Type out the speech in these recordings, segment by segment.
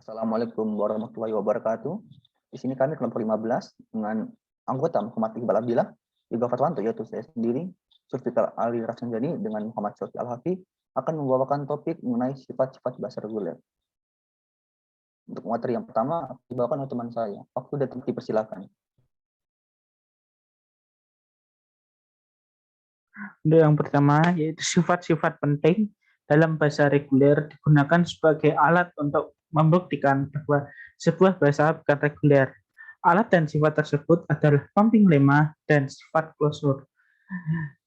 Assalamualaikum warahmatullahi wabarakatuh. Di sini kami kelompok 15 dengan anggota Muhammad Iqbal Abdillah, Yoga Fatwanto, yaitu saya sendiri, Zulfikar Ali Rasanjani dengan Muhammad Sofi Al-Hafi akan membawakan topik mengenai sifat-sifat bahasa reguler. Untuk materi yang pertama, dibawakan oleh teman saya. Waktu dan tempat dipersilakan. Untuk yang pertama, yaitu sifat-sifat penting dalam bahasa reguler digunakan sebagai alat untuk membuktikan bahwa sebuah bahasa bukan reguler. Alat dan sifat tersebut adalah pumping lemma dan sifat closure.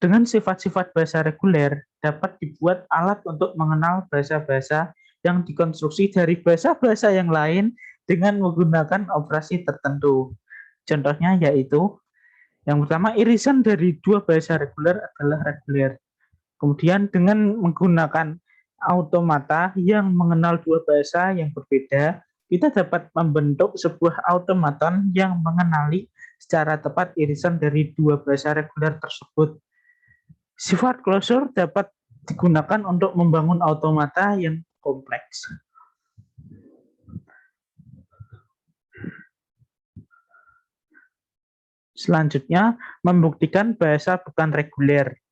Dengan sifat-sifat bahasa reguler dapat dibuat alat untuk mengenal bahasa-bahasa yang dikonstruksi dari bahasa-bahasa yang lain dengan menggunakan operasi tertentu. Contohnya yaitu yang pertama, irisan dari dua bahasa reguler adalah reguler. Kemudian dengan menggunakan automata yang mengenal dua bahasa yang berbeda, kita dapat membentuk sebuah automaton yang mengenali secara tepat irisan dari dua bahasa reguler tersebut. Sifat closure dapat digunakan untuk membangun automata yang kompleks. Selanjutnya, membuktikan bahasa bukan reguler.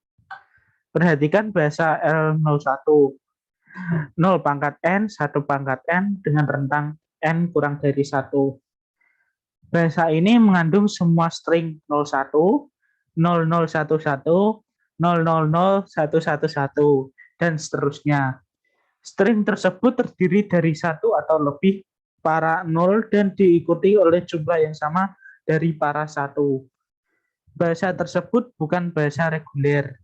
Perhatikan bahasa L01. 0 pangkat N, 1 pangkat N dengan rentang N kurang dari 1. Bahasa ini mengandung semua string 01, 0011, 000111, dan seterusnya. String tersebut terdiri dari satu atau lebih para 0 dan diikuti oleh jumlah yang sama dari para 1. Bahasa tersebut bukan bahasa reguler.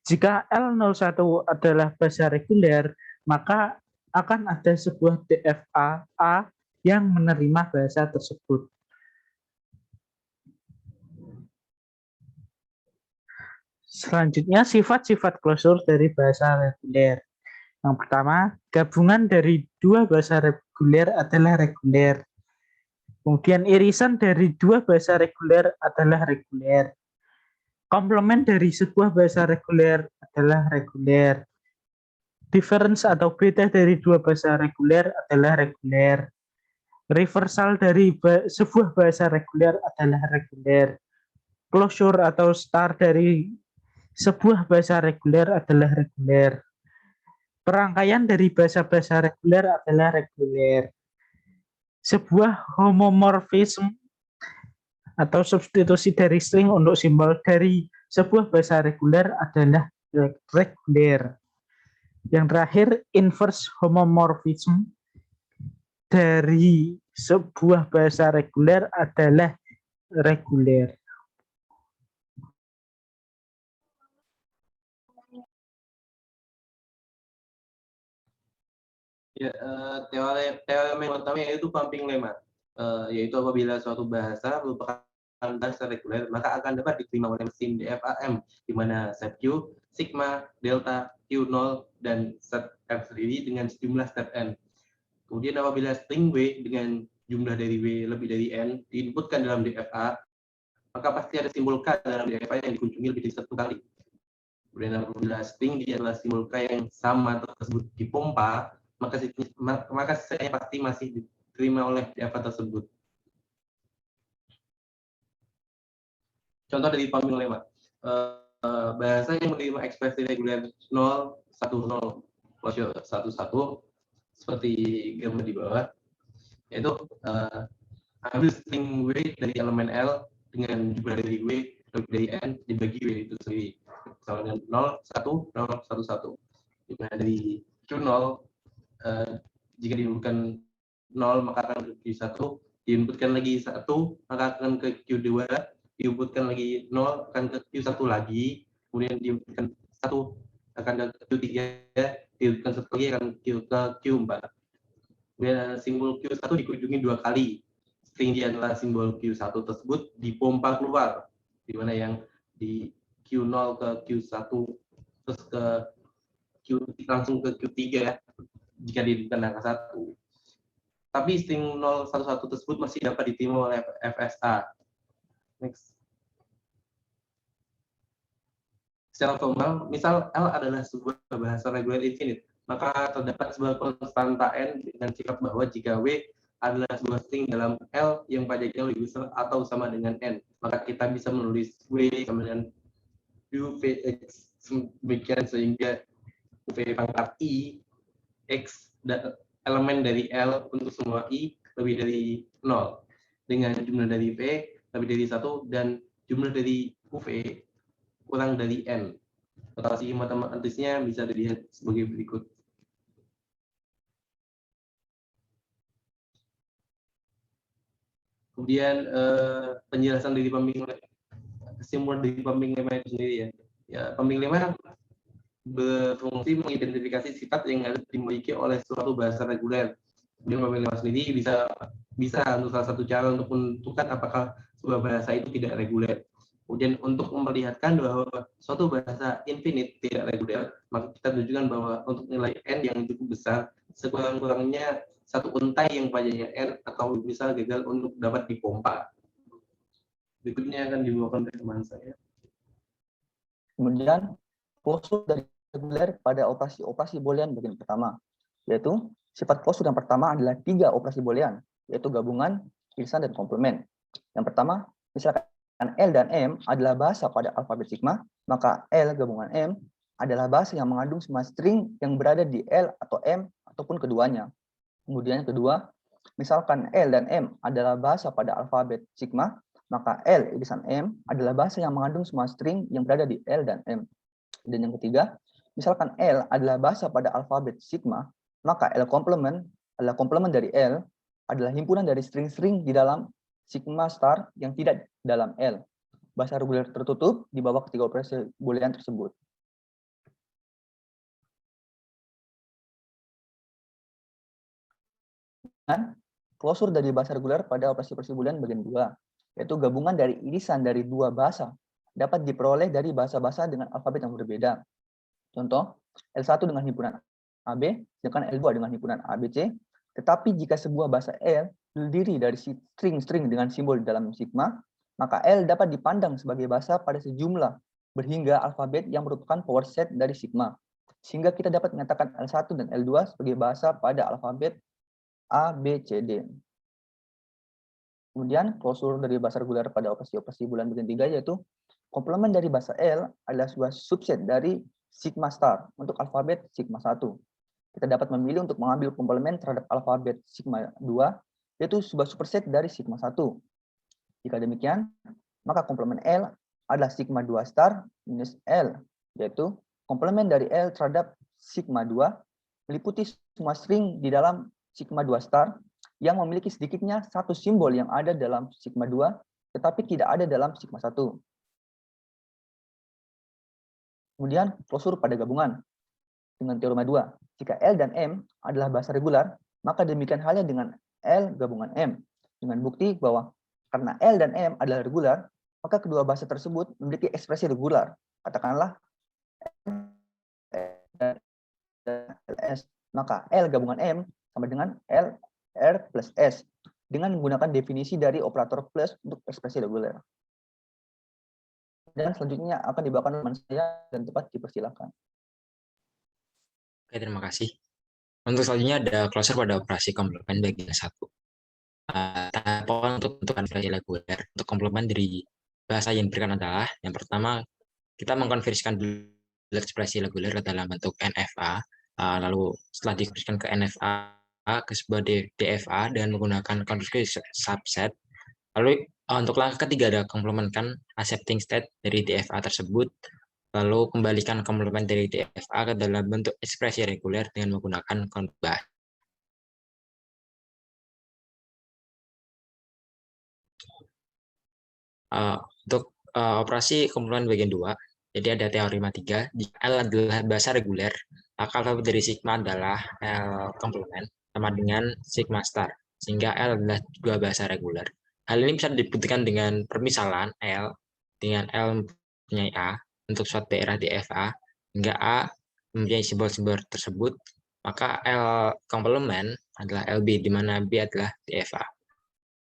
Jika L01 adalah bahasa reguler, maka akan ada sebuah DFA A yang menerima bahasa tersebut. Selanjutnya, sifat-sifat closure dari bahasa reguler. Yang pertama, gabungan dari dua bahasa reguler adalah reguler. Kemudian irisan dari dua bahasa reguler adalah reguler. Komplement dari sebuah bahasa reguler adalah reguler. Difference atau beda dari dua bahasa reguler adalah reguler. Reversal dari sebuah bahasa reguler adalah reguler. Closure atau start dari sebuah bahasa reguler adalah reguler. Perangkaian dari bahasa-bahasa reguler adalah reguler. Sebuah homomorfisme atau substitusi dari string untuk simbol dari sebuah bahasa reguler adalah reguler. Yang terakhir, inverse homomorphism dari sebuah bahasa reguler adalah reguler. Ya, teorem yang pertama yaitu pumping lemma, yaitu apabila suatu bahasa merupakan bahasa reguler, maka akan dapat diterima oleh mesin DFAM, di mana set Q, sigma, delta, Q0, dan set F sendiri dengan sejumlah step N. Kemudian apabila string W dengan jumlah dari W lebih dari N diinputkan dalam DFA, maka pasti ada simbol K dalam DFA yang dikunjungi lebih dari satu kali. Kemudian apabila string dia adalah simbol K yang sama tersebut dipompa, maka sisanya pasti masih diterima oleh DFA tersebut. Contoh dari pumping lemma, bahasa yang menerima ekspresi reguler 0, 1, 0, 1, 1, seperti gambar di bawah, yaitu ambil string W dari elemen L dengan jumlah dari W lebih dari N dibagi W itu sendiri. Misalnya 0, 1, 0, 1, 1. Dimana dari Q0, jika diinputkan 0 maka akan ke Q1, diinputkan lagi 1 maka akan ke Q2, diinputkan lagi 0 akan ke Q1 lagi, kemudian diinputkan 1 akan ke Q3, diinputkan 1 lagi akan ke Q4. Kemudian simbol Q1 dikunjungi 2 kali. String dia adalah simbol Q1 tersebut dipompa keluar, di mana yang di Q0 ke Q1 terus ke Q langsung ke Q3 ya, jika diinputkan angka 1. Tapi string 011 tersebut masih dapat diterima oleh FSA. Next. Secara formal, misal L adalah sebuah bahasa reguler infinite, maka terdapat sebuah konstanta N dengan sifat bahwa jika W adalah sebuah string dalam L yang pajaknya lebih besar atau sama dengan N, maka kita bisa menulis W sama dengan UVX demikian sehingga UV pangkat I X elemen dari L untuk semua I lebih dari 0 dengan jumlah dari V lebih dari 1 dan jumlah dari UV kurang dari N. Notasi matematisnya bisa dilihat sebagai berikut. Kemudian penjelasan dari kesimpulan dari pumping lemma itu sendiri ya. Ya, pumping lemma berfungsi mengidentifikasi sifat yang harus dimiliki oleh suatu bahasa reguler. Kemudian pumping lemma sendiri bisa untuk salah satu cara untuk menentukan apakah sebuah bahasa itu tidak reguler. Kemudian untuk memperlihatkan bahwa suatu bahasa infinite tidak reguler, maka kita tunjukkan bahwa untuk nilai n yang cukup besar, sekurang-kurangnya satu untai yang pajaknya n atau misal gagal untuk dapat dipompa. Berikutnya akan dibawakan oleh teman saya. Kemudian klosur dari reguler pada operasi-operasi boolean bagian pertama, yaitu sifat klosur yang pertama adalah 3 operasi boolean, yaitu gabungan, irisan, dan komplement. Yang pertama, misalkan L dan M adalah bahasa pada alfabet sigma, maka L gabungan M adalah bahasa yang mengandung semua string yang berada di L atau M ataupun keduanya. Kemudian yang kedua, misalkan L dan M adalah bahasa pada alfabet sigma, maka L irisan M adalah bahasa yang mengandung semua string yang berada di L dan M. Dan yang ketiga, misalkan L adalah bahasa pada alfabet sigma, maka L komplement adalah komplement dari L adalah himpunan dari string-string di dalam sigma star yang tidak dalam L. Bahasa reguler tertutup di bawah ketiga operasi boolean tersebut. Dan klosur dari bahasa reguler pada operasi-operasi boolean bagian 2, yaitu gabungan dari irisan dari 2 bahasa dapat diperoleh dari bahasa-bahasa dengan alfabet yang berbeda. Contoh, L1 dengan himpunan AB, sedangkan L2 dengan himpunan ABC. Tetapi jika sebuah bahasa L terdiri dari string-string dengan simbol dalam sigma, maka L dapat dipandang sebagai bahasa pada sejumlah berhingga alfabet yang merupakan power set dari sigma. Sehingga kita dapat menyatakan L1 dan L2 sebagai bahasa pada alfabet A, B, C, D. Kemudian, klosur dari bahasa reguler pada operasi-operasi boolean bagian 3, yaitu komplement dari bahasa L adalah sebuah subset dari sigma star untuk alfabet sigma 1. Kita dapat memilih untuk mengambil komplement terhadap alfabet sigma 2, yaitu sebuah superset dari sigma 1. Jika demikian, maka komplement L adalah sigma 2 star minus L, yaitu komplement dari L terhadap sigma 2 meliputi semua string di dalam sigma 2 star yang memiliki sedikitnya satu simbol yang ada dalam sigma 2, tetapi tidak ada dalam sigma 1. Kemudian, klosur pada gabungan. Dengan teorema 2, jika L dan M adalah bahasa regular, maka demikian halnya dengan L gabungan M. Dengan bukti bahwa karena L dan M adalah regular, maka kedua bahasa tersebut memiliki ekspresi regular. Katakanlah LS, maka L gabungan M sama dengan L R plus S dengan menggunakan definisi dari operator plus untuk ekspresi reguler. Dan selanjutnya akan dibawakan teman saya dan tepat dipersilakan. Oke, terima kasih. Untuk selanjutnya ada closure pada operasi komplement bagian 1. Untuk menentukan ekspresi reguler untuk komplement dari bahasa yang diberikan adalah yang pertama, kita mengkonversikan ekspresi reguler dalam bentuk NFA, lalu setelah dikonversikan ke NFA ke sebuah DFA dengan menggunakan konversi subset. Lalu untuk langkah ketiga ada komplementkan accepting state dari DFA tersebut, lalu kembalikan komplement dari DFA ke dalam bentuk ekspresi reguler dengan menggunakan konversi. Untuk operasi komplement bagian 2, jadi ada teorema 3, jika L adalah bahasa reguler, maka alfabet dari sigma adalah L komplement sama dengan sigma star, sehingga L adalah dua bahasa reguler. Hal ini bisa dibuktikan dengan permisalan L dengan L mempunyai A untuk suatu daerah DFA, hingga A mempunyai simbol-simbol tersebut, maka L komplement adalah LB, di mana B adalah DFA.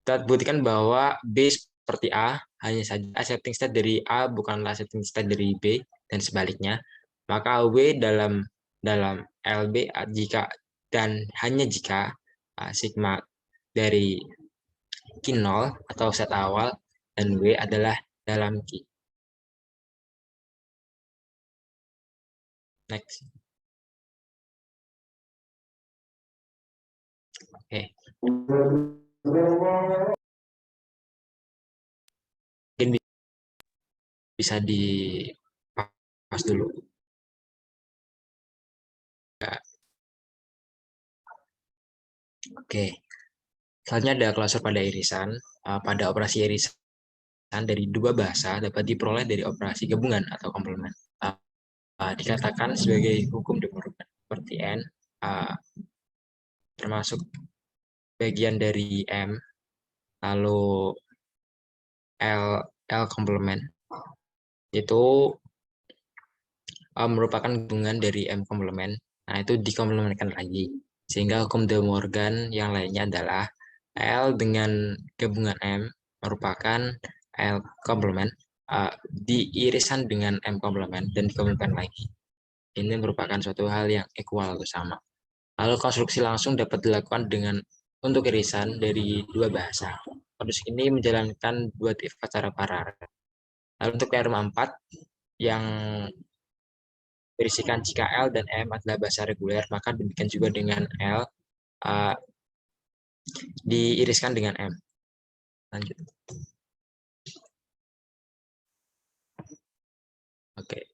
Kita buktikan bahwa B seperti A, hanya saja accepting state dari A bukanlah accepting state dari B, dan sebaliknya. Maka W dalam dalam LB jika dan hanya jika sigma dari Q0 atau set awal dan W adalah dalam Q. Next. Oke. Mungkin bisa dipas dulu. Oke. Selanjutnya ada klausur pada irisan. Pada operasi irisan dari dua bahasa dapat diperoleh dari operasi gabungan atau komplement. Dikatakan sebagai hukum de Morgan seperti N, termasuk bagian dari M, lalu L komplement itu merupakan gabungan dari M komplement. Nah, itu dikomplementkan lagi. Sehingga hukum de Morgan yang lainnya adalah L dengan gabungan M merupakan L komplement diirisan dengan M komplement dan dikomplementkan lagi. Ini merupakan suatu hal yang equal atau sama. Lalu konstruksi langsung dapat dilakukan untuk irisan dari dua bahasa. Konstruksi ini menjalankan dua tipe secara paralel. Lalu untuk teorema 4 yang berisikan jika L dan M adalah bahasa reguler, maka demikian juga dengan L diiriskan dengan M. Lanjut. Oke.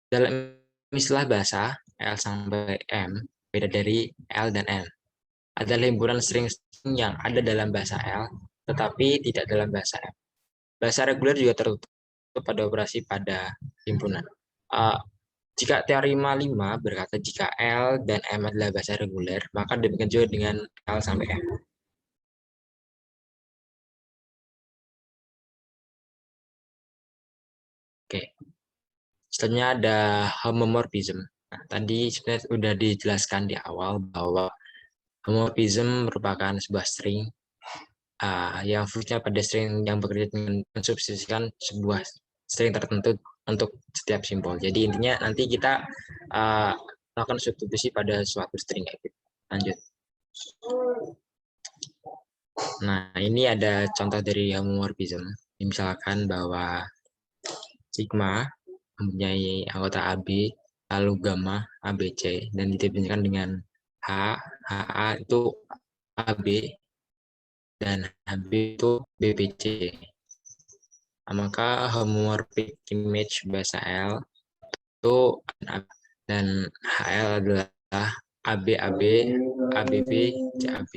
Dalam istilah bahasa, L sampai M beda dari L dan M. Ada lemburan string-string yang ada dalam bahasa L, tetapi tidak dalam bahasa M. Bahasa reguler juga tertutup pada operasi pada himpunan. Jika teorema 5 berkata jika L dan M adalah bahasa reguler, maka demikian juga dengan L sampai M. Oke. Selanjutnya ada homomorphism. Nah, tadi sebenarnya sudah dijelaskan di awal bahwa homomorphism merupakan sebuah string yang fungsinya pada string yang bekerja dengan mensubstitusikan sebuah string tertentu untuk setiap simbol. Jadi intinya nanti kita melakukan substitusi pada suatu string. Lanjut. Nah, ini ada contoh dari homomorphism. Misalkan bahwa sigma mempunyai anggota AB, lalu gamma ABC, dan didefinisikan dengan HA itu AB, dan HB itu BBC. Maka homomorphic image bahasa L itu dan HL adalah ABAB, ABB, CAB.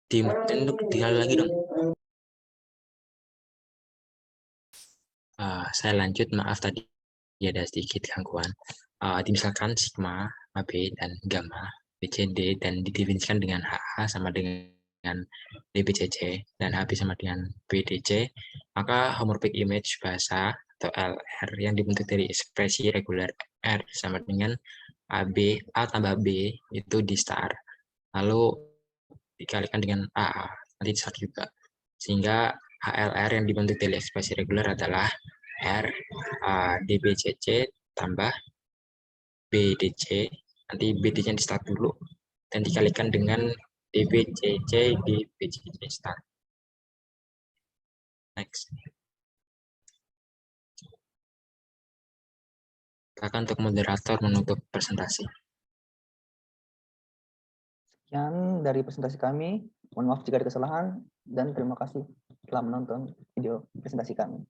Tinggal lagi dong. Saya lanjut, maaf tadi ada sedikit gangguan. Misalkan sigma, AB, dan gamma, BCD, dan didefinisikan dengan HH sama dengan DBCC, dan HB sama dengan BDC, maka homomorphic image bahasa atau LR yang dibentuk dari ekspresi reguler R sama dengan AB, A tambah B, itu di star. Lalu dikalikan dengan AA, nanti di star juga. Sehingga HLR yang dibentuk dari ekspresi reguler adalah R DBCC tambah BDC, nanti BDC di start dulu, dan dikalikan dengan DBCC DBCC start. Next. Silakan untuk moderator menutup presentasi. Sekian dari presentasi kami. Mohon maaf jika ada kesalahan, dan terima kasih telah menonton video presentasi kami.